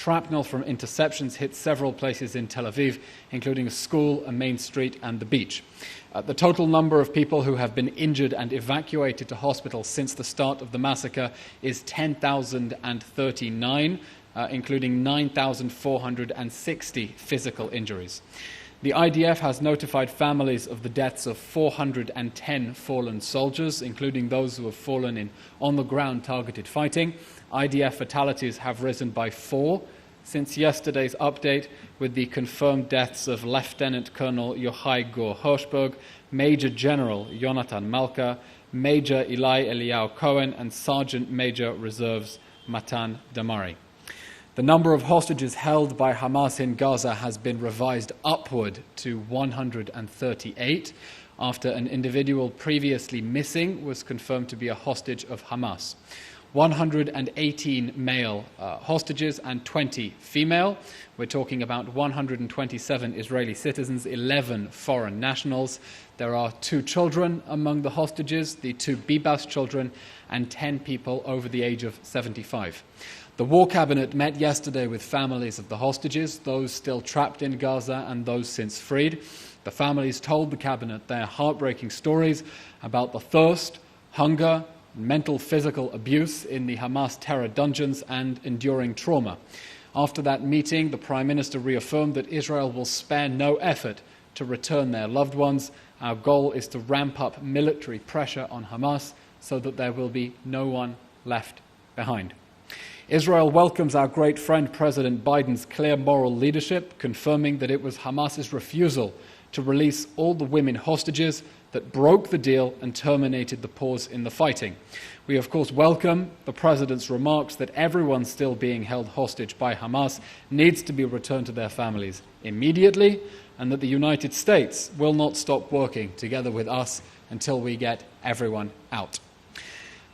Shrapnel from interceptions hit several places in Tel Aviv, including a school, a main street, and the beach. The total number of people who have been injured and evacuated to hospital since the start of the massacre is 10,039, including 9,460 physical injuries. The IDF has notified families of the deaths of 410 fallen soldiers, including those who have fallen in on-the-ground targeted fighting. IDF fatalities have risen by 4 since yesterday's update, with the confirmed deaths of Lieutenant Colonel Yochai Gur Hirschberg, Major General Yonatan Malka, Major Eli Eliyahu Cohen, and Sergeant Major Reserves Matan Damari. The number of hostages held by Hamas in Gaza has been revised upward to 138 after an individual previously missing was confirmed to be a hostage of Hamas. 118 male hostages and 20 female. We're talking about 127 Israeli citizens, 11 foreign nationals. There are 2 children among the hostages, the 2 Bibas children, and 10 people over the age of 75. The War Cabinet met yesterday with families of the hostages, those still trapped in Gaza and those since freed. The families told the Cabinet their heartbreaking stories about the thirst, hunger, mental, physical abuse in the Hamas terror dungeons and enduring trauma. After that meeting, the Prime Minister reaffirmed that Israel will spare no effort to return their loved ones. Our goal is to ramp up military pressure on Hamas so that there will be no one left behind. Israel welcomes our great friend President Biden's clear moral leadership, confirming that it was Hamas's refusal to release all the women hostages that broke the deal and terminated the pause in the fighting. We, of course, welcome the President's remarks that everyone still being held hostage by Hamas needs to be returned to their families immediately, and that the United States will not stop working together with us until we get everyone out.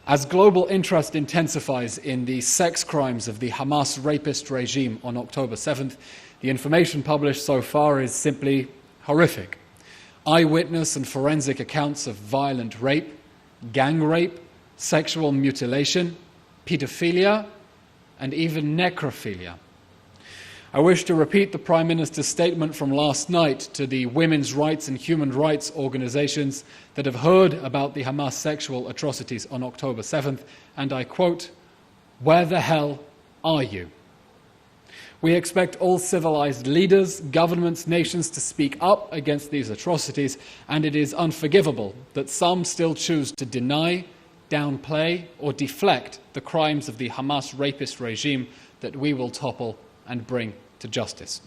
As global interest intensifies in the sex crimes of the Hamas rapist regime on October 7th, the information published so far is simply horrific. Eyewitness and forensic accounts of violent rape, gang rape, sexual mutilation, pedophilia, and even necrophilia. I wish to repeat the Prime Minister's statement from last night to the women's rights and human rights organizations that have heard about the Hamas sexual atrocities on October 7th, and I quote, "Where the hell are you?" We expect all civilized leaders, governments, nations to speak up against these atrocities, and it is unforgivable that some still choose to deny, downplay, or deflect the crimes of the Hamas rapist regime that we will topple and bring to justice.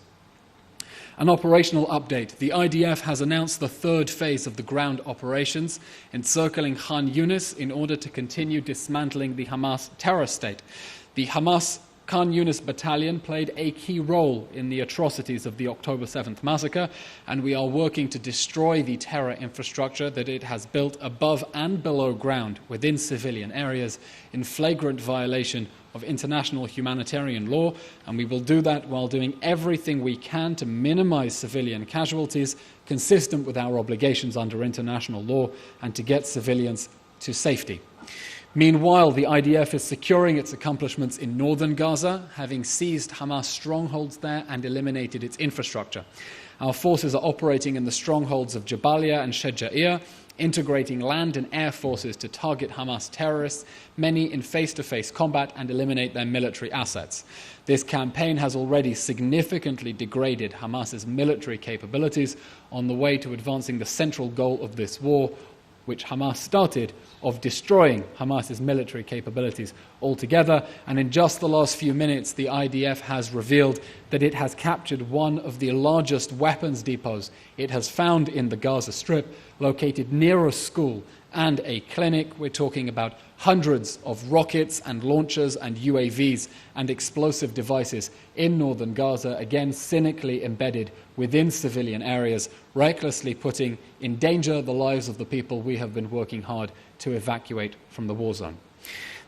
An operational update. The IDF has announced the 3rd phase of the ground operations encircling Khan Yunis in order to continue dismantling the Hamas terror state. The Hamas Khan Yunis battalion played a key role in the atrocities of the October 7th massacre, and we are working to destroy the terror infrastructure that it has built above and below ground within civilian areas in flagrant violation of international humanitarian law, and we will do that while doing everything we can to minimize civilian casualties consistent with our obligations under international law and to get civilians to safety. Meanwhile, the IDF is securing its accomplishments in northern Gaza, having seized Hamas strongholds there and eliminated its infrastructure. Our forces are operating in the strongholds of Jabalia and Sheja'ir, integrating land and air forces to target Hamas terrorists, many in face-to-face combat, and eliminate their military assets. This campaign has already significantly degraded Hamas's military capabilities on the way to advancing the central goal of this war, which Hamas started, of destroying Hamas's military capabilities altogether. And in just the last few minutes, the IDF has revealed that it has captured one of the largest weapons depots it has found in the Gaza Strip, located near a school and a clinic. We're talking about hundreds of rockets and launchers and UAVs and explosive devices in northern Gaza, again cynically embedded within civilian areas, recklessly putting in danger the lives of the people we have been working hard to evacuate from the war zone.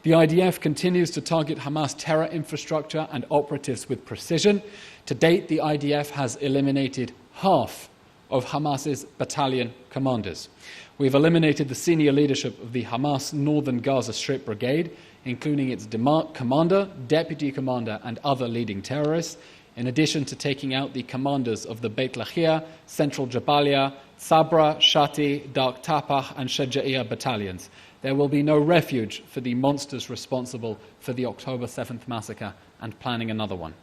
The IDF continues to target Hamas terror infrastructure and operatives with precision. To date, the IDF has eliminated half of Hamas's battalion commanders. We've eliminated the senior leadership of the Hamas Northern Gaza Strip Brigade, including its commander, deputy commander, and other leading terrorists, in addition to taking out the commanders of the Beit Lahia, Central Jabalia, Sabra, Shati, Dark Tapah, and Shaja'iyah battalions. There will be no refuge for the monsters responsible for the October 7th massacre and planning another one.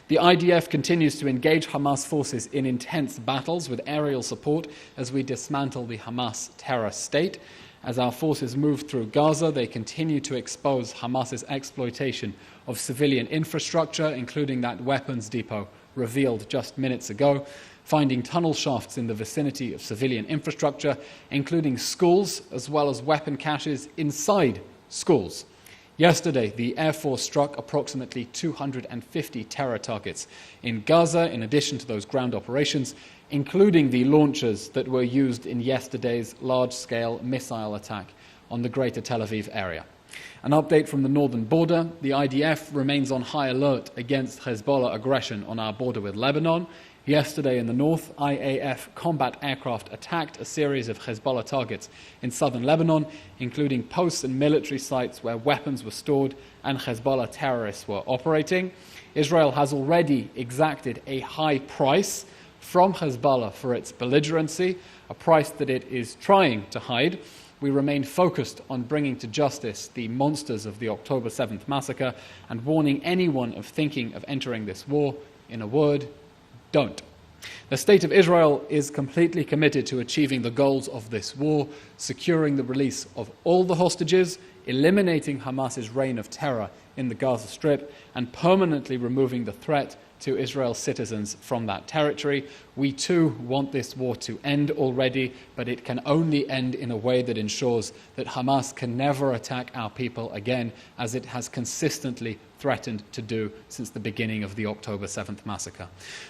The IDF continues to engage Hamas forces in intense battles with aerial support as we dismantle the Hamas terror state. As our forces move through Gaza, they continue to expose Hamas's exploitation of civilian infrastructure, including that weapons depot revealed just minutes ago, finding tunnel shafts in the vicinity of civilian infrastructure, including schools, as well as weapon caches inside schools. Yesterday, the Air Force struck approximately 250 terror targets in Gaza, in addition to those ground operations, including the launchers that were used in yesterday's large-scale missile attack on the greater Tel Aviv area. An update from the northern border: the IDF remains on high alert against Hezbollah aggression on our border with Lebanon. Yesterday in the north, IAF combat aircraft attacked a series of Hezbollah targets in southern Lebanon, including posts and military sites where weapons were stored and Hezbollah terrorists were operating. Israel has already exacted a high price from Hezbollah for its belligerency, a price that it is trying to hide. We remain focused on bringing to justice the monsters of the October 7th massacre and warning anyone of thinking of entering this war. In a word, don't. The State of Israel is completely committed to achieving the goals of this war, securing the release of all the hostages, eliminating Hamas's reign of terror in the Gaza Strip, and permanently removing the threat to Israel's citizens from that territory. We too want this war to end already, but it can only end in a way that ensures that Hamas can never attack our people again, as it has consistently threatened to do since the beginning of the October 7th massacre.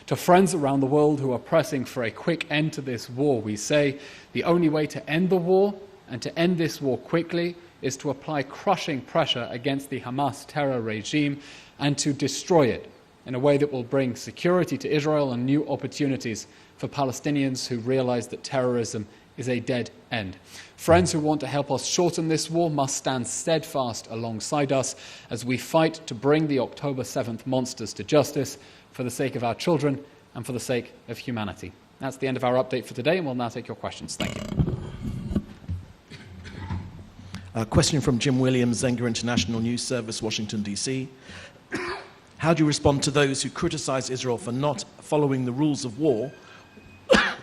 To friends around the world who are pressing for a quick end to this war, we say the only way to end the war and to end this war quickly is to apply crushing pressure against the Hamas terror regime and to destroy it in a way that will bring security to Israel and new opportunities for Palestinians who realize that terrorism is a dead end. Friends who want to help us shorten this war must stand steadfast alongside us as we fight to bring the October 7th monsters to justice for the sake of our children and for the sake of humanity. That's the end of our update for today, and we'll now take your questions. Thank you. A question from Jim Williams, Zenger International News Service, Washington, D.C. How do you respond to those who criticize Israel for not following the rules of war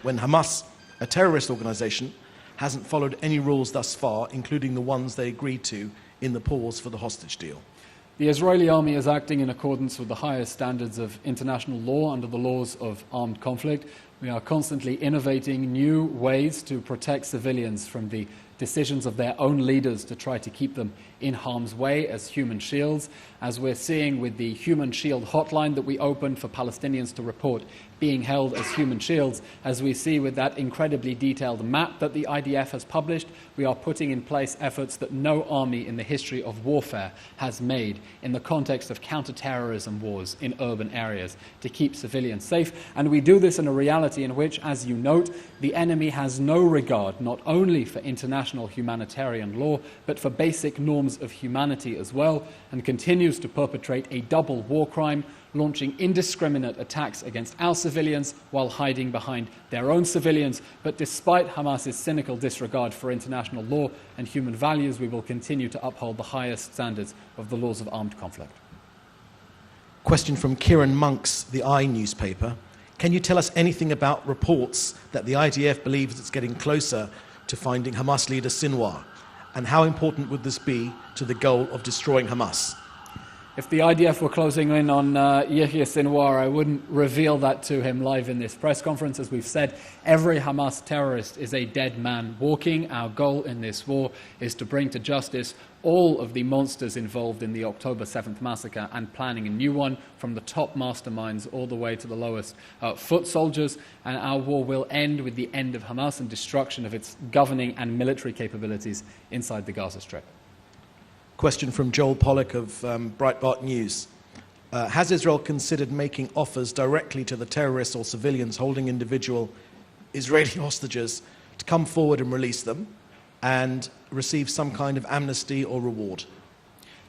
when Hamas, a terrorist organization, hasn't followed any rules thus far, including the ones they agreed to in the pause for the hostage deal? The Israeli army is acting in accordance with the highest standards of international law under the laws of armed conflict. We are constantly innovating new ways to protect civilians from the decisions of their own leaders to try to keep them in harm's way as human shields, as we're seeing with the Human Shield hotline that we opened for Palestinians to report being held as human shields, as we see with that incredibly detailed map that the IDF has published. We are putting in place efforts that no army in the history of warfare has made in the context of counter-terrorism wars in urban areas to keep civilians safe. And we do this in a reality in which, as you note, the enemy has no regard not only for international humanitarian law, but for basic norms of humanity as well, and continues to perpetrate a double war crime, launching indiscriminate attacks against our civilians while hiding behind their own civilians. But despite Hamas's cynical disregard for international law and human values, we will continue to uphold the highest standards of the laws of armed conflict. Question from Kieran Monk's The Eye newspaper. Can you tell us anything about reports that the IDF believes it's getting closer to finding Hamas leader Sinwar? And how important would this be to the goal of destroying Hamas? If the IDF were closing in on Yahya Sinwar, I wouldn't reveal that to him live in this press conference. As we've said, every Hamas terrorist is a dead man walking. Our goal in this war is to bring to justice all of the monsters involved in the October 7th massacre and planning a new one, from the top masterminds all the way to the lowest foot soldiers. And our war will end with the end of Hamas and destruction of its governing and military capabilities inside the Gaza Strip. Question from Joel Pollack of Breitbart News. Has Israel considered making offers directly to the terrorists or civilians holding individual Israeli hostages to come forward and release them and receive some kind of amnesty or reward?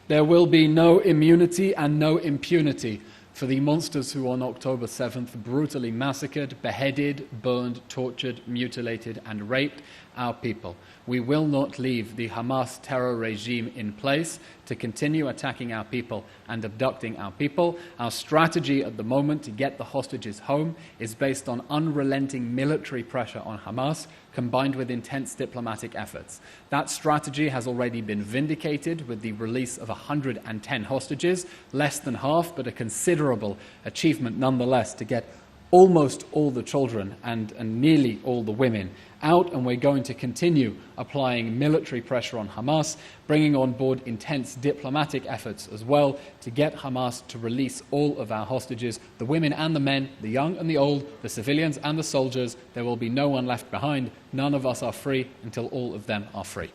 There will be no immunity and no impunity for the monsters who on October 7th brutally massacred, beheaded, burned, tortured, mutilated and raped our people. We will not leave the Hamas terror regime in place to continue attacking our people and abducting our people. Our strategy at the moment to get the hostages home is based on unrelenting military pressure on Hamas combined with intense diplomatic efforts. That strategy has already been vindicated with the release of 110 hostages, less than half, but a considerable achievement nonetheless to get almost all the children and nearly all the women out, and we're going to continue applying military pressure on Hamas, bringing on board intense diplomatic efforts as well to get Hamas to release all of our hostages, the women and the men, the young and the old, the civilians and the soldiers. There will be no one left behind. None of us are free until all of them are free.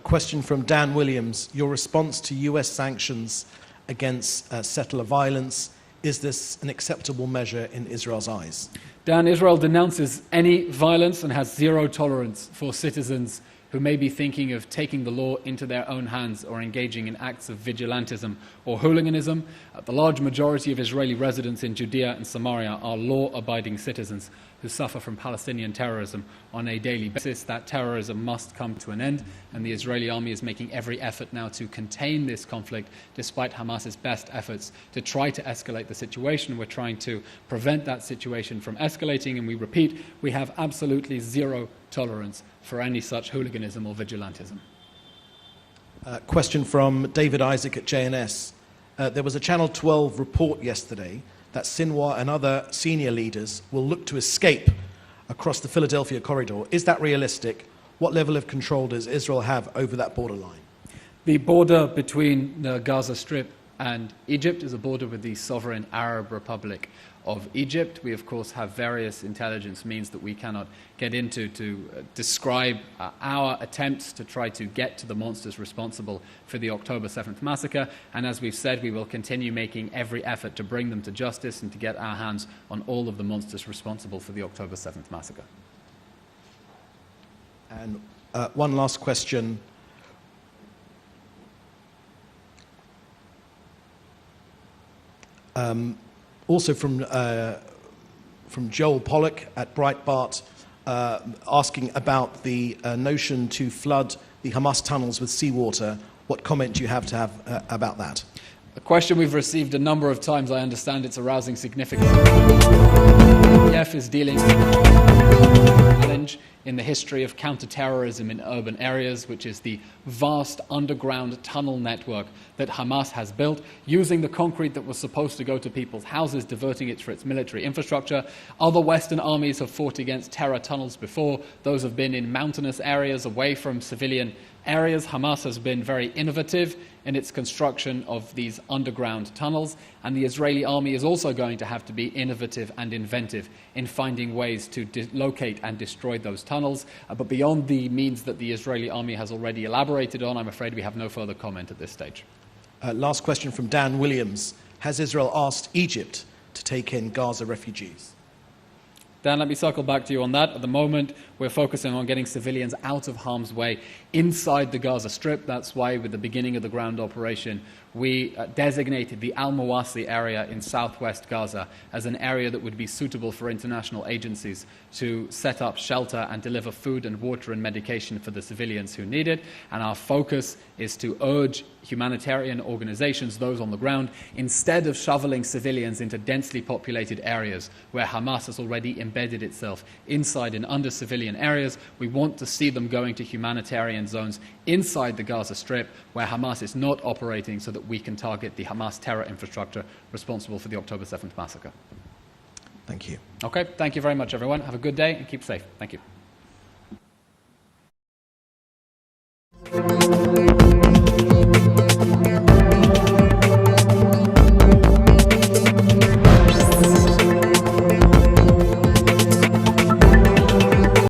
Question from Dan Williams. Your response to US sanctions against settler violence, is this an acceptable measure in Israel's eyes? Dan, Israel denounces any violence and has zero tolerance for citizens who may be thinking of taking the law into their own hands or engaging in acts of vigilantism or hooliganism. The large majority of Israeli residents in Judea and Samaria are law-abiding citizens who suffer from Palestinian terrorism on a daily basis. That terrorism must come to an end, and the Israeli army is making every effort now to contain this conflict, despite Hamas's best efforts to try to escalate the situation. We're trying to prevent that situation from escalating, and we repeat, we have absolutely zero tolerance for any such hooliganism or vigilantism. Question from David Isaac at JNS. There was a Channel 12 report yesterday that Sinwar and other senior leaders will look to escape across the Philadelphia corridor. Is that realistic? What level of control does Israel have over that borderline? The border between the Gaza Strip and Egypt is a border with the sovereign Arab Republic of Egypt. We, of course, have various intelligence means that we cannot get into to describe our attempts to try to get to the monsters responsible for the October 7th massacre. And as we've said, we will continue making every effort to bring them to justice and to get our hands on all of the monsters responsible for the October 7th massacre. And one last question. Also from Joel Pollock at Breitbart, asking about the notion to flood the Hamas tunnels with seawater. What comment do you have to have about that? A question we've received a number of times. I understand it's arousing significance. IDF is dealing with a challenge in the history of counter-terrorism in urban areas, which is the vast underground tunnel network that Hamas has built, using the concrete that was supposed to go to people's houses, diverting it for its military infrastructure. Other Western armies have fought against terror tunnels before. Those have been in mountainous areas away from civilian areas. Hamas has been very innovative in its construction of these underground tunnels, and the Israeli army is also going to have to be innovative and inventive in finding ways to locate and destroy those tunnels. But beyond the means that the Israeli army has already elaborated on, I'm afraid we have no further comment at this stage. Last question from Dan Williams. Has Israel asked Egypt to take in Gaza refugees? Dan, let me circle back to you on that. At the moment, we're focusing on getting civilians out of harm's way inside the Gaza Strip. That's why, with the beginning of the ground operation, we designated the Al-Mawasi area in southwest Gaza as an area that would be suitable for international agencies to set up shelter and deliver food and water and medication for the civilians who need it. And our focus is to urge humanitarian organizations, those on the ground, instead of shoveling civilians into densely populated areas where Hamas has already embedded itself inside and under civilian areas, we want to see them going to humanitarian zones inside the Gaza Strip where Hamas is not operating, so that we can target the Hamas terror infrastructure responsible for the October 7th massacre. Thank you. Okay, thank you very much, everyone. Have a good day and keep safe. Thank you.